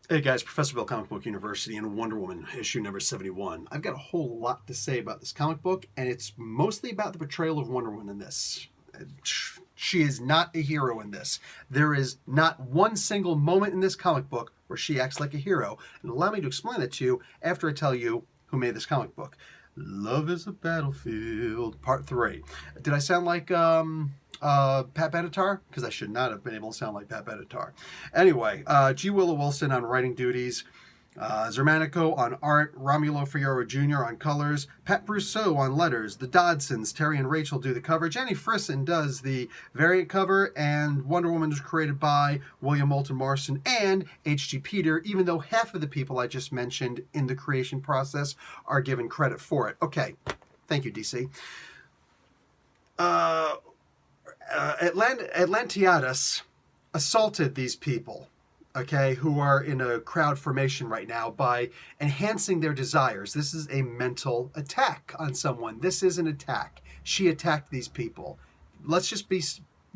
Hey guys, Professor Bill, Comic Book University, and Wonder Woman, issue number 71. I've got a whole lot to say about this comic book, and it's mostly about the portrayal of Wonder Woman in this. She is not a hero in this. There is not one single moment in this comic book where she acts like a hero. And allow me to explain that to you after I tell you who made this comic book. Love is a Battlefield, Part 3. Did I sound like Pat Benatar? Because I should not have been able to sound like Pat Benatar. Anyway, G. Willow Wilson on writing duties, Zermanico on art, Romulo Fioro Jr. on colors, Pat Brousseau on letters, the Dodsons, Terry and Rachel do the cover, Jenny Frison does the variant cover, and Wonder Woman is created by William Moulton Marston and H.G. Peter, even though half of the people I just mentioned in the creation process are given credit for it. Okay, thank you, DC. Atlantiadus assaulted these people, okay, who are in a crowd formation right now by enhancing their desires. This is a mental attack on someone. This is an attack. She attacked these people. Let's just be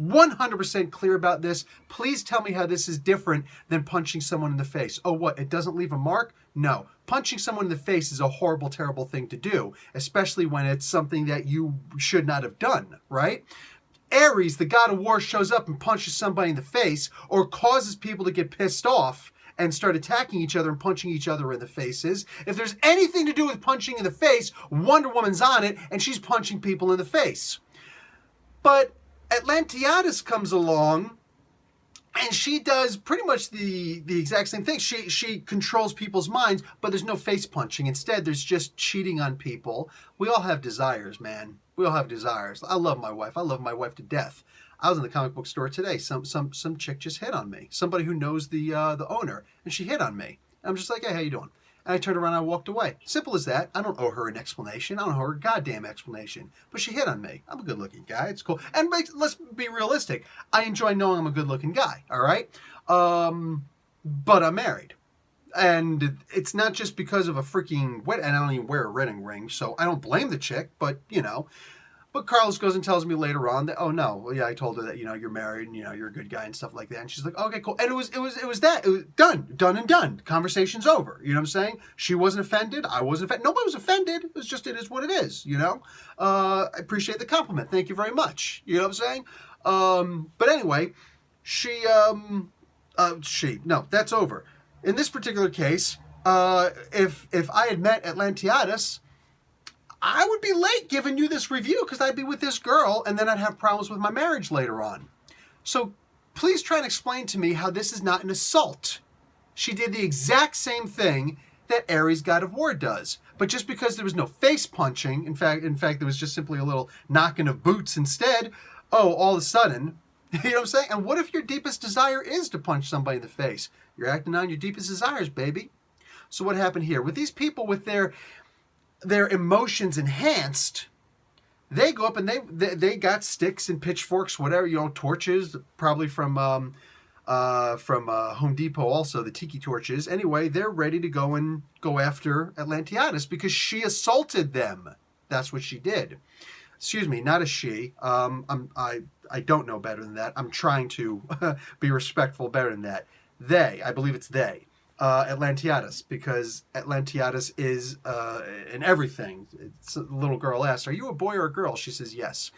100% clear about this. Please tell me how this is different than punching someone in the face. Oh, what? It doesn't leave a mark? No. Punching someone in the face is a horrible, terrible thing to do, especially when it's something that you should not have done, right? Ares, the god of war, shows up and punches somebody in the face or causes people to get pissed off and start attacking each other and punching each other in the faces. If there's anything to do with punching in the face, Wonder Woman's on it, and she's punching people in the face. But Atlantiadus comes along, and she does pretty much the exact same thing. She controls people's minds, but there's no face punching. Instead, there's just cheating on people. We all have desires, man. We all have desires. I love my wife. I love my wife to death. I was in the comic book store today. Some chick just hit on me. Somebody who knows the owner, and she hit on me. And I'm just like, hey, how you doing? And I turned around and I walked away. Simple as that. I don't owe her an explanation. I don't owe her a goddamn explanation. But she hit on me. I'm a good-looking guy. It's cool. And let's be realistic. I enjoy knowing I'm a good-looking guy, all right? But I'm married. And it's not just because of a freaking and I don't even wear a wedding ring, so I don't blame the chick, but, you know. But Carlos goes and tells me later on that, oh no, well, yeah, I told her that, you know, you're married and, you know, you're a good guy and stuff like that. And she's like, okay, cool. And it was done and done. Conversation's over. You know what I'm saying? She wasn't offended. I wasn't offended. Nobody was offended. It was just, it is what it is, you know? I appreciate the compliment. Thank you very much. You know what I'm saying? But anyway, no, that's over. In this particular case, if I had met Atlantiadus, I would be late giving you this review because I'd be with this girl and then I'd have problems with my marriage later on. So please try and explain to me how this is not an assault. She did the exact same thing that Ares, God of War, does. But just because there was no face punching, in fact, there was just simply a little knocking of boots instead, all of a sudden, you know what I'm saying? And what if your deepest desire is to punch somebody in the face? You're acting on your deepest desires, baby. So what happened here? With these people with their emotions enhanced, they go up and they got sticks and pitchforks, whatever, you know, torches, probably from Home Depot also, the tiki torches. Anyway, they're ready to go after Atlantiadus because she assaulted them. That's what she did. Excuse me, not a she. I don't know better than that. I'm trying to be respectful better than that. They, I believe it's they. Atlantiadus, because Atlantiadus is in everything. It's a little girl asks, are you a boy or a girl? She says, yes.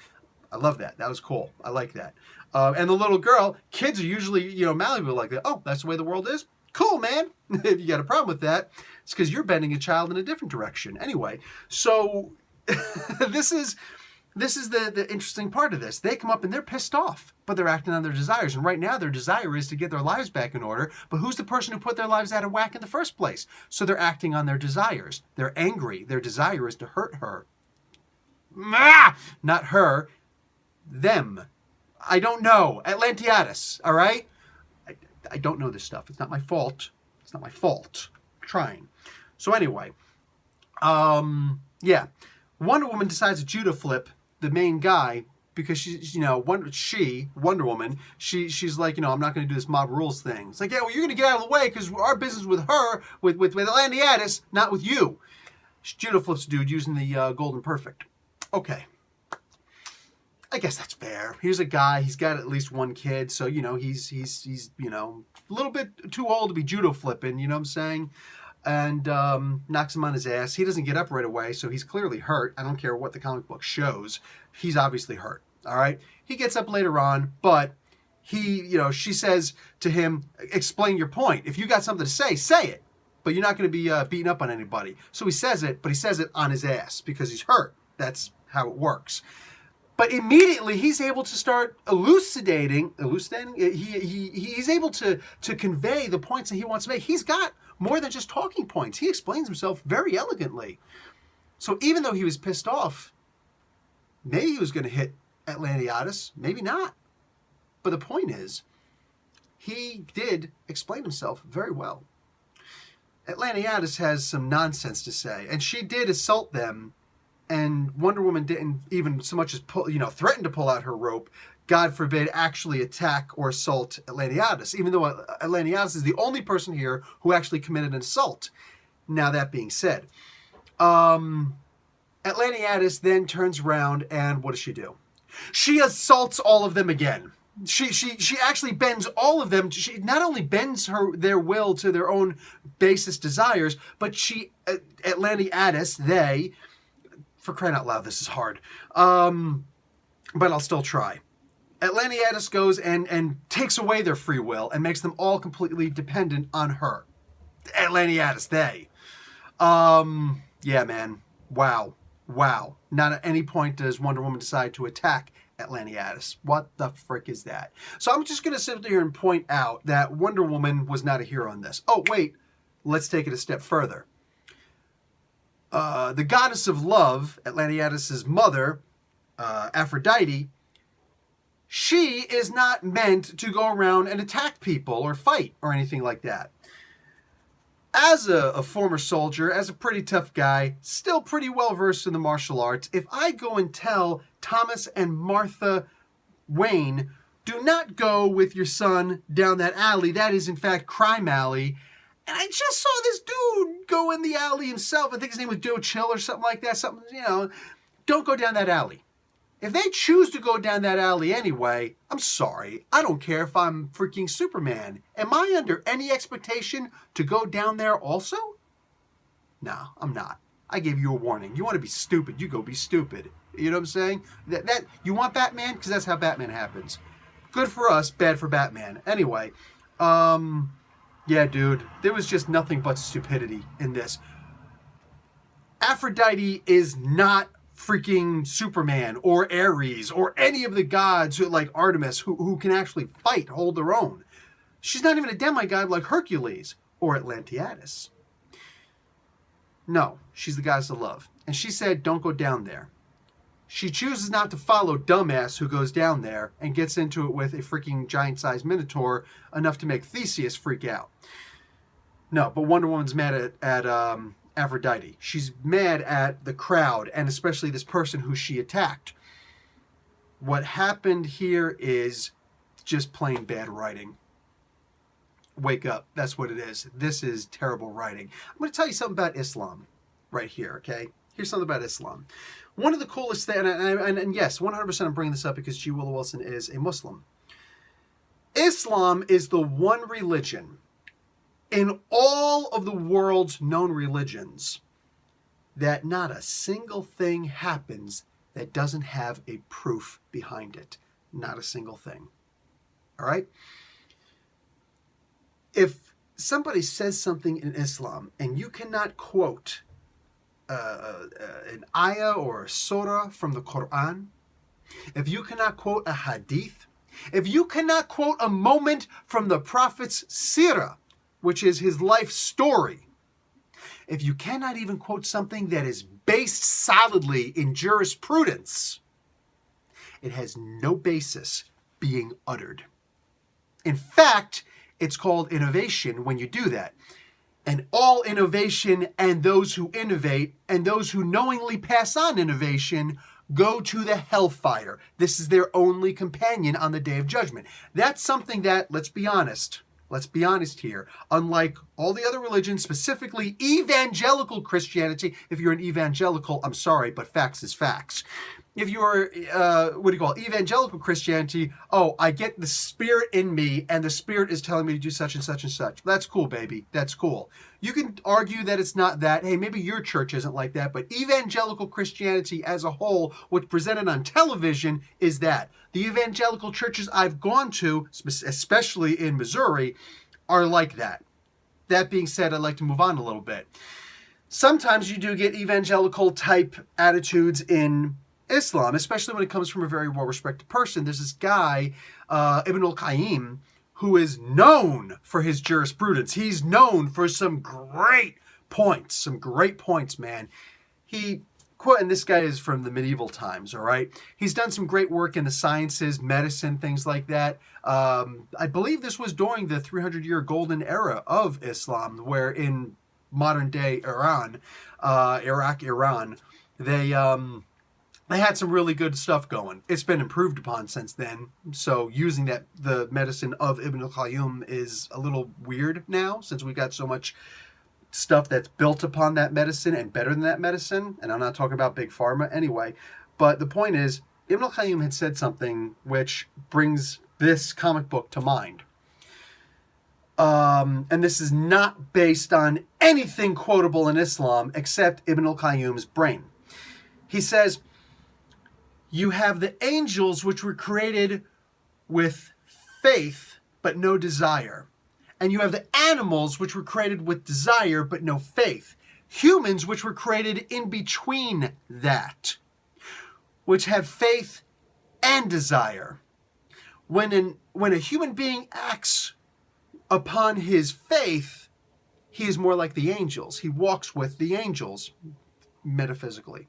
I love that. That was cool. I like that. And the little girl, kids are usually, you know, malleable like that. Oh, that's the way the world is? Cool, man. If you got a problem with that, it's because you're bending a child in a different direction. Anyway, so this is the interesting part of this. They come up and they're pissed off, but they're acting on their desires. And right now their desire is to get their lives back in order. But who's the person who put their lives out of whack in the first place? So they're acting on their desires. They're angry. Their desire is to hurt her. Not her. Them. I don't know. Atlantiadus, all right? I don't know this stuff. It's not my fault. It's not my fault. I'm trying. So anyway, yeah. Wonder Woman decides to Judah flip the main guy because she's, you know, Wonder Woman, she's like, you know, I'm not going to do this mob rules thing. It's like, yeah, well, you're going to get out of the way because our business with her, with Atlantiadus, not with you. Judah flips a dude using the Golden Perfect. Okay. I guess that's fair. Here's a guy, he's got at least one kid, so, he's a little bit too old to be judo flipping, you know what I'm saying? And knocks him on his ass. He doesn't get up right away, so he's clearly hurt. I don't care what the comic book shows. He's obviously hurt, all right? He gets up later on, but she says to him, explain your point. If you got something to say it. But you're not going to be beating up on anybody. So he says it, but he says it on his ass because he's hurt. That's how it works. But immediately he's able to start elucidating. He's able to convey the points that he wants to make. He's got more than just talking points. He explains himself very elegantly. So even though he was pissed off, maybe he was going to hit Atlantiadis, maybe not. But the point is, he did explain himself very well. Atlantiadis has some nonsense to say, and she did assault them. And Wonder Woman didn't even so much as threaten to pull out her rope, God forbid, actually attack or assault Atlantiadis, even though Atlantiadis is the only person here who actually committed an assault. Now, that being said, Atlantiadis then turns around and what does she do? She assaults all of them again. She actually bends all of them. She not only bends their will to their own basest desires, but Atlantiadis, they... For crying out loud, this is hard. But I'll still try. Atlantiadis goes and takes away their free will and makes them all completely dependent on her. Atlantiadis, they. Yeah, man. Wow. Not at any point does Wonder Woman decide to attack Atlantiadis. What the frick is that? So I'm just going to sit here and point out that Wonder Woman was not a hero in this. Oh, wait. Let's take it a step further. The goddess of love, Atlantiadis' mother, Aphrodite, she is not meant to go around and attack people or fight or anything like that. As a former soldier, as a pretty tough guy, still pretty well versed in the martial arts, if I go and tell Thomas and Martha Wayne, do not go with your son down that alley, that is in fact Crime Alley, and I just saw this dude go in the alley himself. I think his name was Joe Chill or something like that. Don't go down that alley. If they choose to go down that alley anyway, I'm sorry. I don't care if I'm freaking Superman. Am I under any expectation to go down there also? No, I'm not. I gave you a warning. You want to be stupid, you go be stupid. You know what I'm saying? That you want Batman? Because that's how Batman happens. Good for us, bad for Batman. Anyway, yeah, dude, there was just nothing but stupidity in this. Aphrodite is not freaking Superman or Ares or any of the gods like Artemis who can actually fight, hold their own. She's not even a demigod like Hercules or Atlantiadis. No, she's the goddess of love. And she said, don't go down there. She chooses not to follow dumbass who goes down there and gets into it with a freaking giant-sized minotaur enough to make Theseus freak out. No, but Wonder Woman's mad at Aphrodite. She's mad at the crowd and especially this person who she attacked. What happened here is just plain bad writing. Wake up. That's what it is. This is terrible writing. I'm going to tell you something about Islam right here, okay? Here's something about Islam. One of the coolest things, and yes, 100% I'm bringing this up because G. Willow Wilson is a Muslim. Islam is the one religion in all of the world's known religions that not a single thing happens that doesn't have a proof behind it. Not a single thing. All right? If somebody says something in Islam and you cannot quote an ayah or a surah from the Quran, if you cannot quote a hadith, if you cannot quote a moment from the Prophet's seerah, which is his life story, if you cannot even quote something that is based solidly in jurisprudence, it has no basis being uttered. In fact, it's called innovation when you do that. And all innovation and those who innovate and those who knowingly pass on innovation go to the hellfire. This is their only companion on the Day of Judgment. That's something that, let's be honest here, unlike all the other religions, specifically evangelical Christianity, if you're an evangelical, I'm sorry, but facts is facts. if you are, what do you call it, evangelical Christianity, oh, I get the Spirit in me, and the Spirit is telling me to do such and such and such. That's cool, baby. That's cool. You can argue that it's not that. Hey, maybe your church isn't like that, but evangelical Christianity as a whole, what's presented on television, is that. The evangelical churches I've gone to, especially in Missouri, are like that. That being said, I'd like to move on a little bit. Sometimes you do get evangelical type attitudes in Islam, especially when it comes from a very well-respected person. There's this guy, Ibn al-Qayyim, who is known for his jurisprudence. He's known for some great points, man. And this guy is from the medieval times, all right? He's done some great work in the sciences, medicine, things like that. I believe this was during the 300-year golden era of Islam, where in modern-day Iran, they had some really good stuff going. It's been improved upon since then. So using the medicine of Ibn al-Qayyum is a little weird now, since we've got so much stuff that's built upon that medicine and better than that medicine. And I'm not talking about big pharma anyway. But the point is, Ibn al-Qayyum had said something which brings this comic book to mind. And this is not based on anything quotable in Islam except Ibn al-Qayyum's brain. He says, you have the angels which were created with faith but no desire. And you have the animals which were created with desire but no faith. Humans which were created in between that, which have faith and desire. When a human being acts upon his faith, he is more like the angels. He walks with the angels, metaphysically.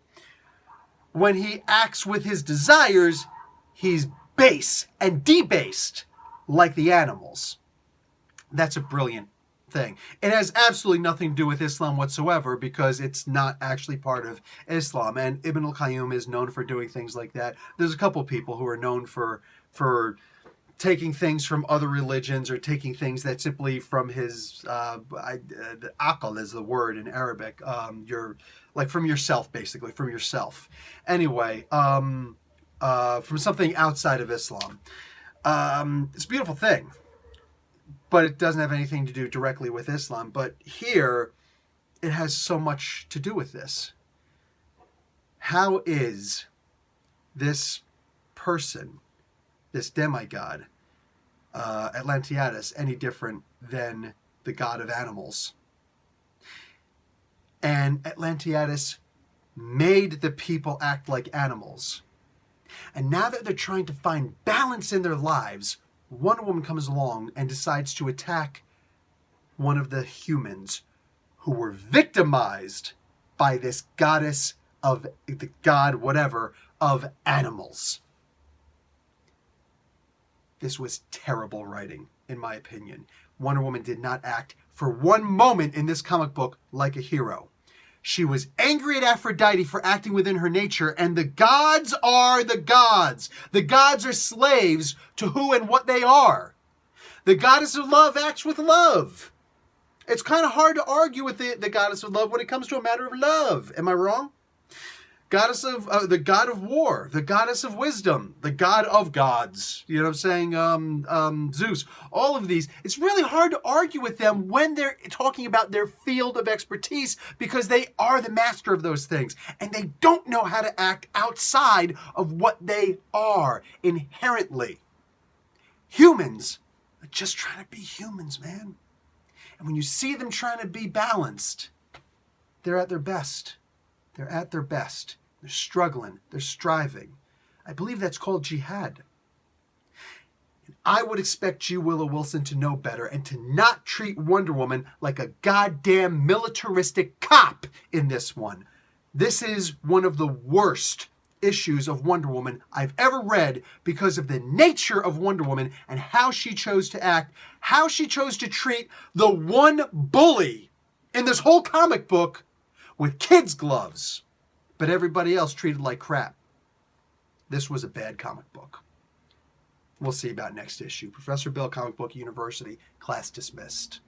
When he acts with his desires, he's base and debased like the animals. That's a brilliant thing. It has absolutely nothing to do with Islam whatsoever, because it's not actually part of Islam. And Ibn al-Qayyum is known for doing things like that. There's a couple people who are known for taking things from other religions, or taking things that simply from his, aql is the word in Arabic, from yourself, basically, from yourself. Anyway, from something outside of Islam. It's a beautiful thing, but it doesn't have anything to do directly with Islam. But here, it has so much to do with this. How is this person, this demigod, Atlantiadis, any different than the god of animals? And Atlantiadis made the people act like animals. And now that they're trying to find balance in their lives, Wonder Woman comes along and decides to attack one of the humans who were victimized by this goddess of the god, whatever, of animals. This was terrible writing, in my opinion. Wonder Woman did not act for one moment in this comic book like a hero. She was angry at Aphrodite for acting within her nature, and the gods are the gods. The gods are slaves to who and what they are. The goddess of love acts with love. It's kind of hard to argue with the goddess of love when it comes to a matter of love. Am I wrong? Goddess of the god of war, the goddess of wisdom, the god of gods. You know what I'm saying? Zeus. All of these. It's really hard to argue with them when they're talking about their field of expertise, because they are the master of those things, and they don't know how to act outside of what they are inherently. Humans are just trying to be humans, man. And when you see them trying to be balanced, they're at their best. They're at their best. They're struggling. They're striving. I believe that's called jihad. And I would expect you, Willow Wilson, to know better and to not treat Wonder Woman like a goddamn militaristic cop in this one. This is one of the worst issues of Wonder Woman I've ever read, because of the nature of Wonder Woman and how she chose to act, how she chose to treat the one bully in this whole comic book with kids' gloves, but everybody else treated like crap. This was a bad comic book. We'll see about next issue. Professor Bill, Comic Book University, class dismissed.